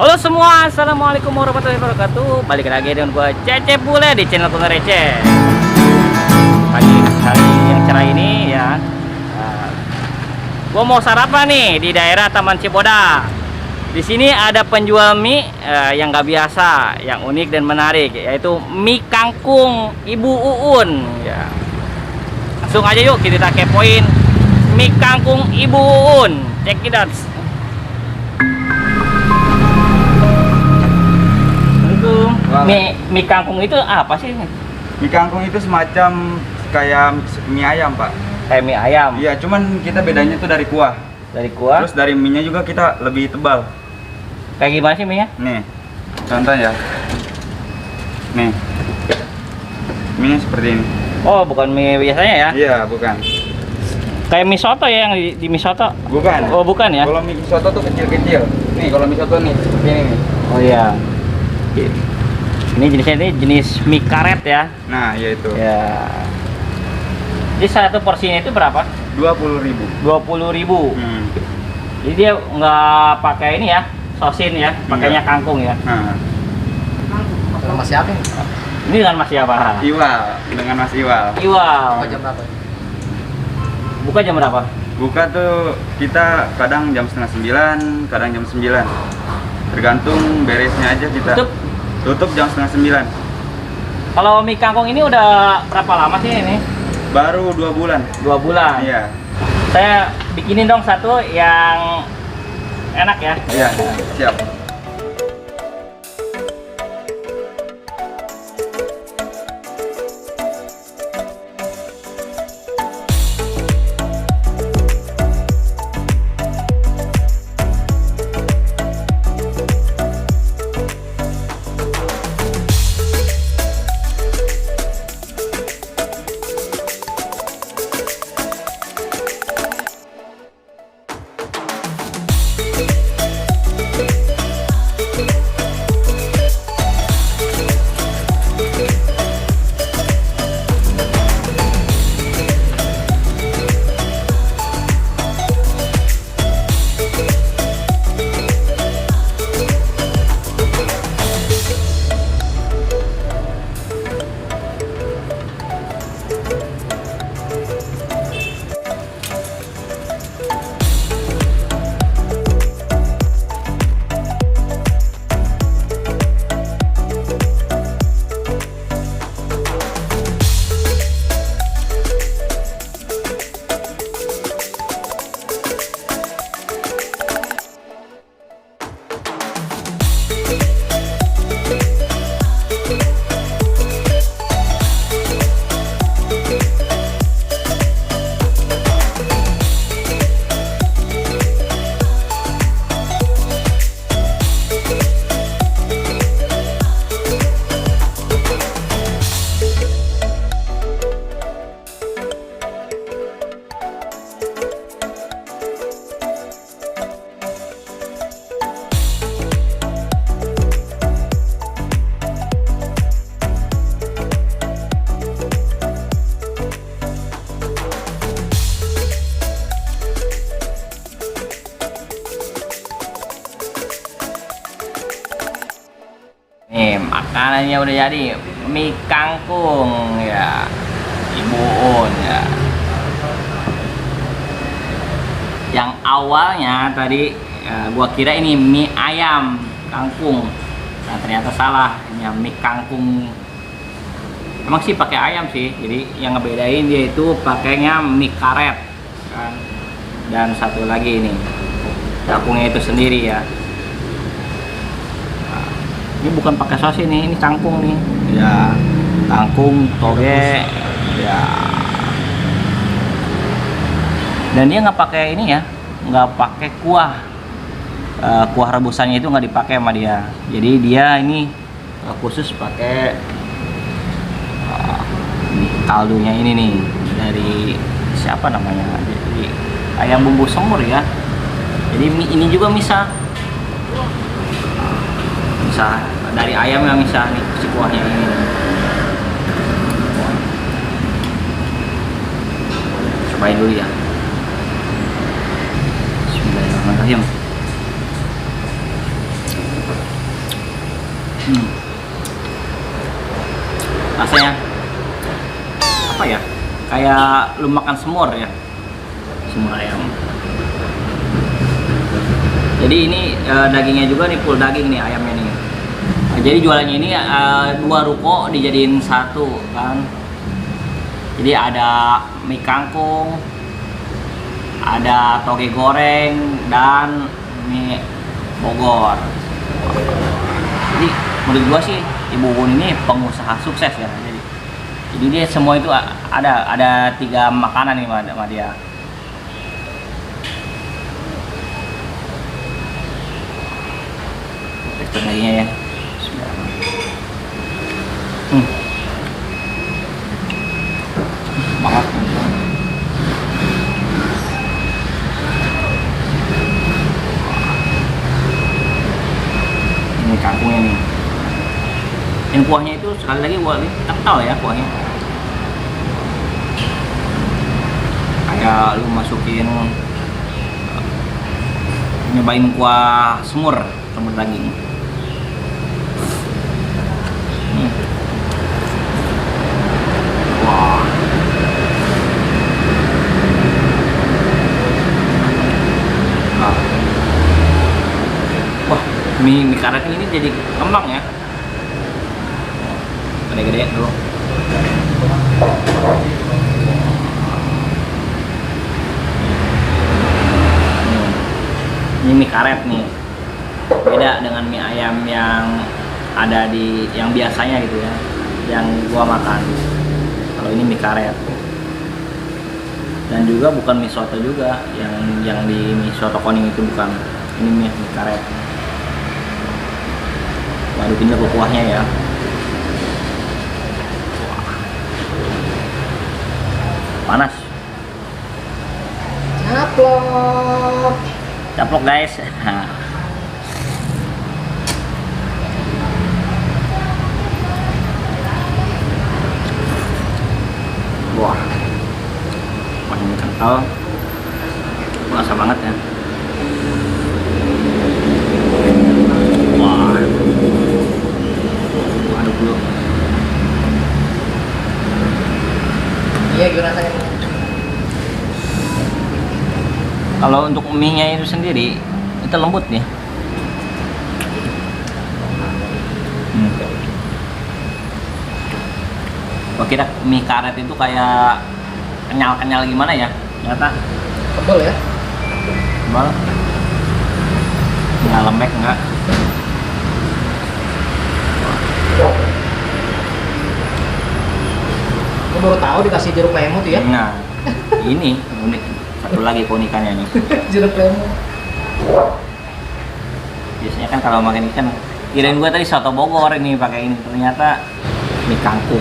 Halo semua, assalamualaikum warahmatullahi wabarakatuh. Balik lagi dengan gua Cecep Bule di channel Kuno Receh. Pagi hari yang cerah ini ya, gua mau sarapan nih di daerah Taman Ciboda. Di sini ada penjual mie yang nggak biasa, yang unik dan menarik, yaitu mie kangkung Ibu Uun. Ya. Langsung aja yuk kita kepoin mie kangkung Ibu Uun. Check it out. Mie kangkung itu apa sih? Mie kangkung itu semacam kayak mie ayam, Pak. Kayak mie ayam. Iya, cuman kita bedanya tuh dari kuah. Dari kuah. Terus dari mie-nya juga kita lebih tebal. Kayak gimana sih mie-nya? Nih, contoh ya. Nih. Mie seperti ini. Oh, bukan mie biasanya ya? Iya, bukan. Kayak mie soto ya, yang di mie soto? Bukan. Oh, bukan ya? Kalau mie soto tuh kecil-kecil. Nih, kalau mie soto nih seperti ini nih. Oh iya. Ini jenisnya ini jenis mie karet ya. Nah, yaitu. Ya. Jadi satu porsinya itu berapa? 20.000. 20.000. Jadi dia nggak pakai ini ya, sosin ya, pakainya kangkung ya. Nah. Sama siapa ini? Ini dengan Mas siapa? Iwal, dengan Mas Iwal. Iwal. Buka jam berapa? Buka jam berapa? Buka tuh kita kadang jam setengah 9, kadang jam 9. Tergantung beresnya aja kita. Tutup jam setengah 9. Kalau mie kangkung ini udah berapa lama sih ini? Baru 2 bulan. 2 bulan. Iya. Saya bikinin dong satu yang enak ya. Iya, siap. Nih, makanannya udah jadi, mie kangkung ya, Ibu Un ya. Yang awalnya tadi gua kira ini mie ayam kangkung, nah ternyata salah, ini mie kangkung. Emang sih pakai ayam sih, jadi yang ngebedain dia itu pakainya mie karet kan. Dan satu lagi ini kangkungnya itu sendiri ya. Ini bukan pakai sosis nih, ini kangkung nih. Ya, kangkung, toge, ya. Dan dia nggak pakai ini ya, nggak pakai kuah. Kuah rebusannya itu nggak dipakai sama dia. Jadi dia ini khusus pakai kaldunya ini nih dari siapa namanya? Jadi ayam bumbu semur ya. Jadi mie ini juga misah dari ayam yang misah nih, si kuahnya ini. Cobain dulu ya. Bismillahirrahmanirrahim. Rasanya apa ya? Kayak lu makan semur ya, semur ayam. Jadi ini dagingnya juga nih full daging nih ayamnya nih. Nah, jadi jualannya ini 2 ruko dijadiin satu kan. Jadi ada mie kangkung, ada toge goreng, dan mie Bogor. Jadi menurut gua sih Ibu Bun ini pengusaha sukses ya. Jadi dia semua itu ada 3 makanan nih sama dia. Tekstur dagingnya ya. Banget. Ini kangkungnya nih. Yang kuahnya itu sekali lagi kental ya kuahnya. Kayak lu masukin nyobain kuah semur daging. Wah. Wah, mie karet ini jadi kembang ya. Gede-gede dulu. Ini mie karet nih. Beda dengan mie ayam yang ada yang biasanya gitu ya, yang gua makan. Kalau ini mie karet. Dan juga bukan mie soto juga, yang di mie soto kuning itu bukan. Ini mie karet. Baru pindah ke kuahnya ya. Panas. Caplok guys. Wah, ini kental, berasa banget ya. Wah, aduk dulu. Iya, gimana rasanya? Kalau untuk mie-nya itu sendiri, itu lembut nih. Kalau kira mie karet itu kayak kenyal-kenyal gimana ya? Ternyata Tebel ya? tebal. Nggak lembek nggak. Gue baru tahu dikasih jeruk lemon tuh ya? Nah, ini unik. Satu lagi keunikannya nih. Jeruk lemon. Biasanya kan kalau makan ikan, kirain gue tadi soto Bogor ini pakai ini, ternyata mie kangkung.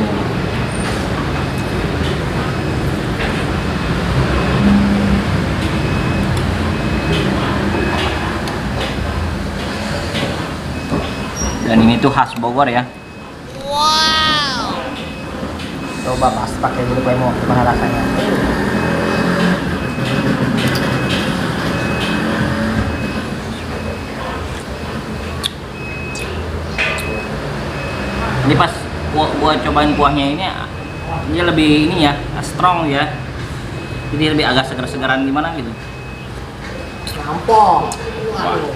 Dan ini tuh khas Bogor ya. Coba pas pakai jeruk lemon, gimana rasanya? Ini pas gua cobain kuahnya ini, dia lebih ini ya, strong ya. Jadi lebih agak segar-segaran gimana gitu. Rampok. Waduh.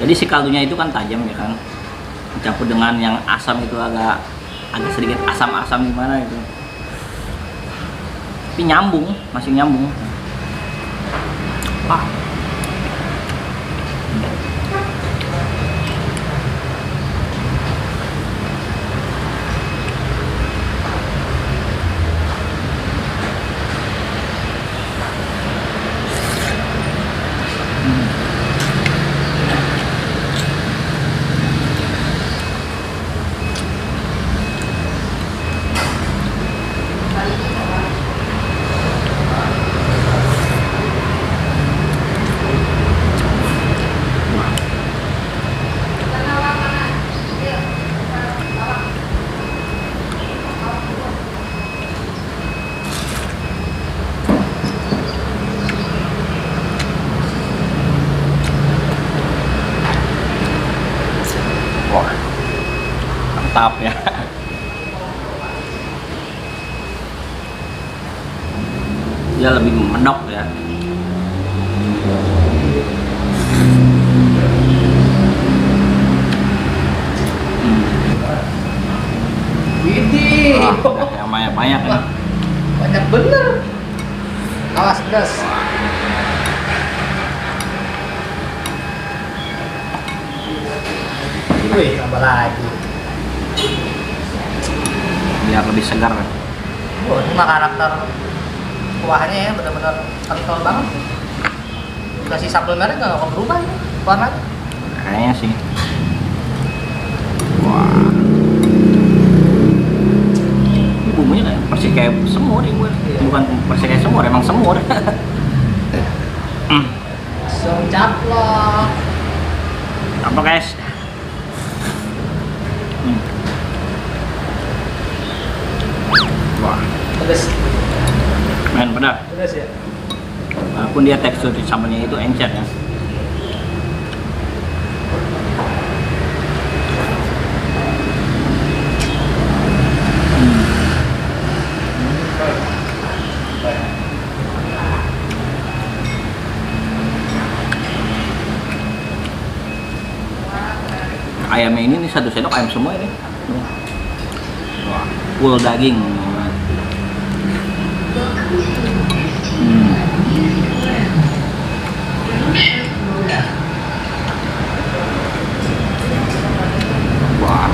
Jadi si kaldunya itu kan tajam ya kan, dicampur dengan yang asam itu agak sedikit asam-asam gimana gitu. Tapi nyambung, masih nyambung. Wah. mantap ya. Dia lebih medok ya. Widih. Wah, yang banyak-banyak ya. Banyak bener. Awas pedas. Wih, tambah lagi. Biar lebih segar. Wah, ini mah karakter kuahnya ya benar-benar kental banget. Kasih sambal merah nggak akan berubah ini warnanya. Kayaknya sih. Wah. Ini bumbunya kayak persis kayak semur ini, bukan persis kayak semur, emang semur. Langsung caplok. Apa guys? Wah, Pedas. main pedas. Pedas ya. Walaupun dia tekstur di sambalnya itu encer ya. Ayamnya ini nih 1 sendok ayam semua ini. Wah, full daging. Wah.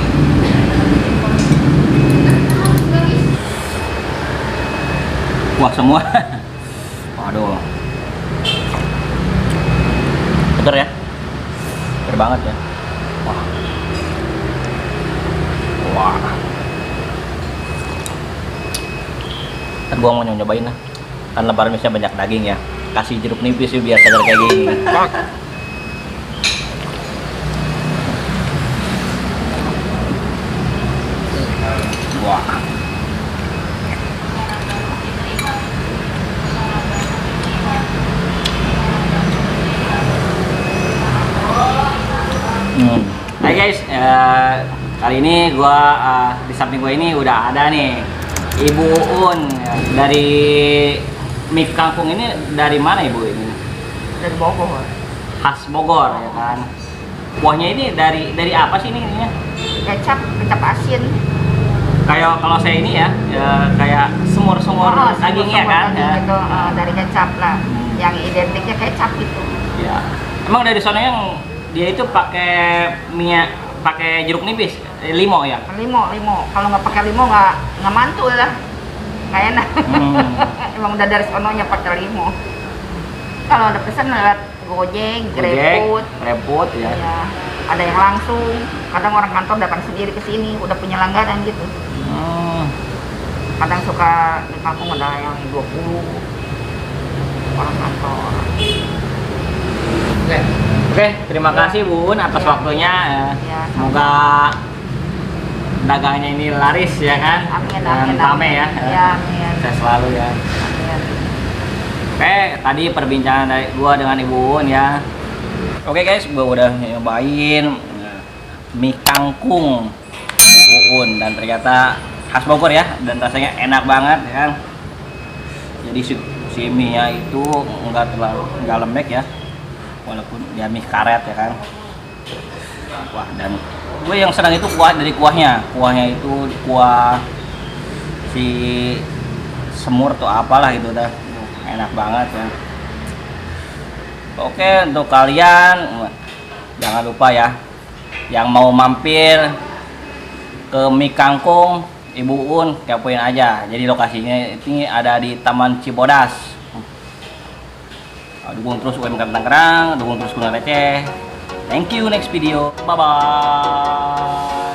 Wah semua. Waduh. Seger ya. Seger banget ya. Wah. Wah. Kan gua mau nyobain lah. Kan lebaran biasanya banyak daging ya. Kasih jeruk nipis sih biar segar kayak gini. Wah. Hai guys, kali ini gua di samping gua ini udah ada nih Ibu Uun dari mie kangkung ini. Dari mana Ibu ini? Dari Bogor. Khas Bogor ya kan. Kuahnya ini dari apa sih ini ininya? Kecap asin. Kayak kalau saya ini ya, kayak semur-semur dagingnya kan daging ya. itu, dari kecap lah. Yang identiknya kecap gitu. Ya. Emang dari sana yang dia itu pakai minyak, pakai jeruk nipis, limo ya? Limo. Kalau nggak pakai limo nggak mantul lah. Nggak enak. Emang udah dari sononya pakai limo. Kalau ada pesan lewat Gojek, GrabFood ya. Ya, ada yang langsung. Kadang orang kantor datang sendiri ke sini, udah punya langganan gitu. Kadang suka di kampung ada yang 20 orang kantor. Oke, terima kasih Bun atas Ya. waktunya. Ya, Semoga dagangnya ini laris ya kan. Amin, Dan rame ya. Ya, amin. Saya selalu ya. Amin. Oke, tadi perbincangan dari gua dengan Ibu Uun ya. Oke guys, gua udah nyobain mie kangkung Ibu Uun dan ternyata khas Bogor ya, dan rasanya enak banget ya kan. Jadi si mie-nya itu enggak lembek ya, walaupun dia mie karet ya kan. Wah, dan gue yang senang itu kuahnya itu kuah si semur atau apalah gitu dah, enak banget ya. Oke, untuk kalian jangan lupa ya, yang mau mampir ke mie kangkung Ibu Uun, kepoin aja. Jadi lokasinya ini ada di Taman Cibodas. Dukung terus UMKM Tangerang, dukung terus Kuliner Receh. Thank you, next video. Bye bye.